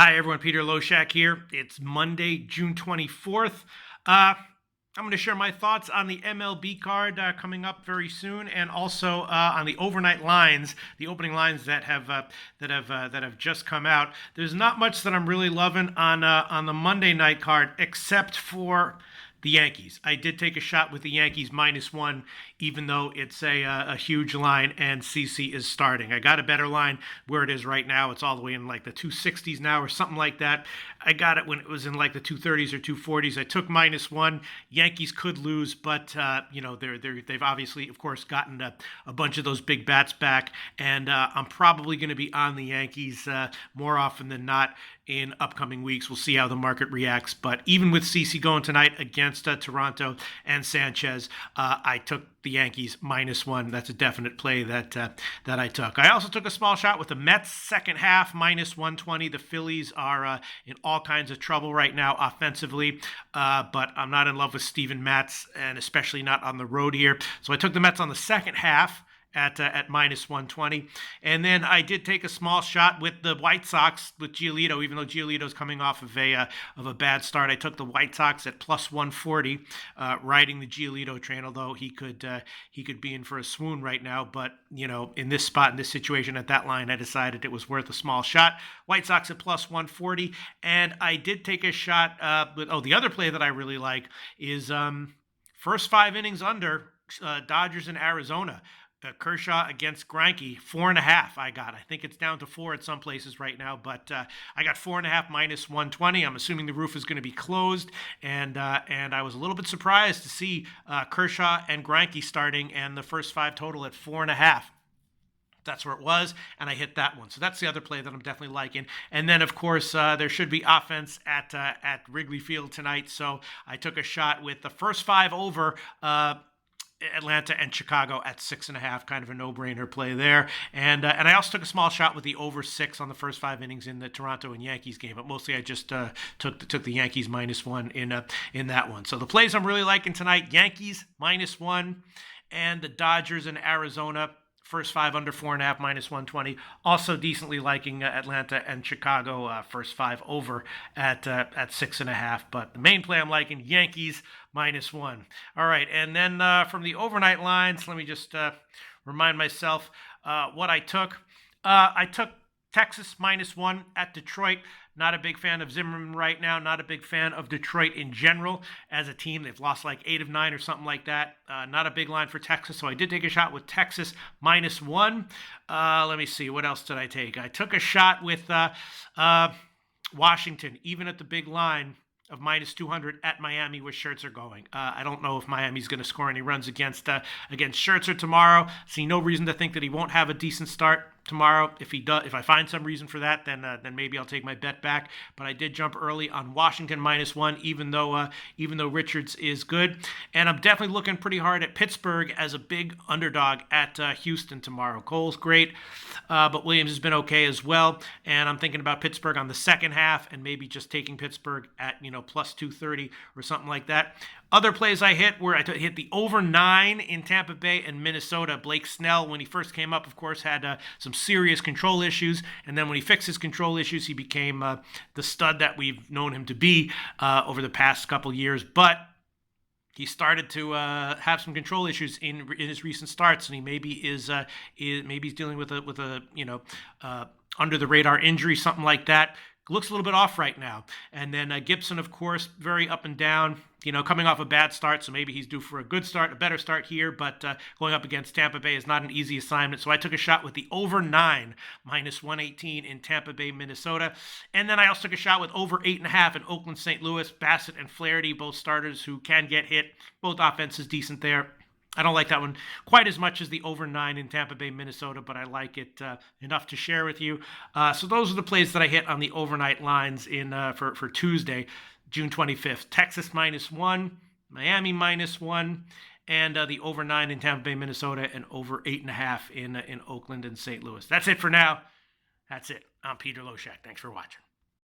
Hi, everyone. Peter Loshak here. It's Monday, June 24th. I'm going to share my thoughts on the MLB card coming up very soon, and also on the overnight lines, the opening lines that have just come out. There's not much that I'm really loving on the Monday night card, except for the Yankees. I did take a shot with the Yankees -1, even though it's a huge line and CC is starting. I got a better line where it is right now. It's all the way in like the 260s now or something like that. I got it when it was in like the 230s or 240s. I took -1. Yankees could lose, but they've obviously, of course, gotten a bunch of those big bats back, and I'm probably going to be on the Yankees more often than not in upcoming weeks. We'll see how the market reacts. But even with CC going tonight against Toronto and Sanchez, I took the Yankees -1. That's a definite play that I took. I also took a small shot with the Mets second half -120. The Phillies are in all kinds of trouble right now offensively, but I'm not in love with Steven Matz, and especially not on the road here. So I took the Mets on the second half at -120. And then I did take a small shot with the White Sox with Giolito, even though Giolito's coming off of a bad start. I took the White Sox at +140, riding the Giolito train, although he could be in for a swoon right now. But, in this spot, in this situation, at that line, I decided it was worth a small shot. White Sox at +140. And I did take a shot the other play that I really like is first 5 innings under Dodgers in Arizona. Kershaw against Greinke, 4.5 I got. I think it's down to 4 at some places right now, but I got 4.5 -120. I'm assuming the roof is going to be closed, and I was a little bit surprised to see Kershaw and Greinke starting, and the first 5 total at 4.5. That's where it was, and I hit that one. So that's the other play that I'm definitely liking. And then, of course, there should be offense at Wrigley Field tonight, so I took a shot with the first 5 over Atlanta and Chicago at 6.5, kind of a no-brainer play there. And I also took a small shot with the over 6 on the first 5 innings in the Toronto and Yankees game, but mostly I just took the Yankees -1 in that one. So the plays I'm really liking tonight: Yankees -1, and the Dodgers and Arizona. First 5 under 4.5 -120. Also decently liking Atlanta and Chicago first 5 over at 6.5. But the main play I'm liking: Yankees -1. All right, and then from the overnight lines, let me just remind myself what I took. I took Texas -1 at Detroit. Not a big fan of Zimmerman right now. Not a big fan of Detroit in general as a team. They've lost like 8 of 9 or something like that. Not a big line for Texas, so I did take a shot with Texas -1. Let me see. What else did I take? I took a shot with Washington, even at the big line of -200 at Miami, where Scherzer going. I don't know if Miami's going to score any runs against Scherzer tomorrow. See no reason to think that he won't have a decent start tomorrow. If he does, if I find some reason for that, then maybe I'll take my bet back. But I did jump early on Washington -1, even though Richards is good, and I'm definitely looking pretty hard at Pittsburgh as a big underdog at Houston tomorrow. Cole's great, but Williams has been okay as well, and I'm thinking about Pittsburgh on the second half, and maybe just taking Pittsburgh at +230 or something like that. Other plays I hit were I hit the over 9 in Tampa Bay and Minnesota. Blake Snell, when he first came up, of course, had some serious control issues, and then when he fixed his control issues, he became the stud that we've known him to be over the past couple years. But he started to have some control issues in his recent starts, and he maybe is maybe he's dealing with a under the radar injury, something like that. Looks a little bit off right now. And then Gibson, of course, very up and down, coming off a bad start, so maybe he's due for a good start, a better start here, but going up against Tampa Bay is not an easy assignment. So I took a shot with the over 9 -118 in Tampa Bay, Minnesota. And then I also took a shot with over 8.5 in Oakland, St. Louis. Bassett and Flaherty, both starters who can get hit. Both offenses decent there. I don't like that one quite as much as the over 9 in Tampa Bay, Minnesota, but I like it enough to share with you. So those are the plays that I hit on the overnight lines for Tuesday, June 25th. Texas -1, Miami -1, and the over 9 in Tampa Bay, Minnesota, and over 8.5 in Oakland and St. Louis. That's it for now. That's it. I'm Peter Loshak. Thanks for watching.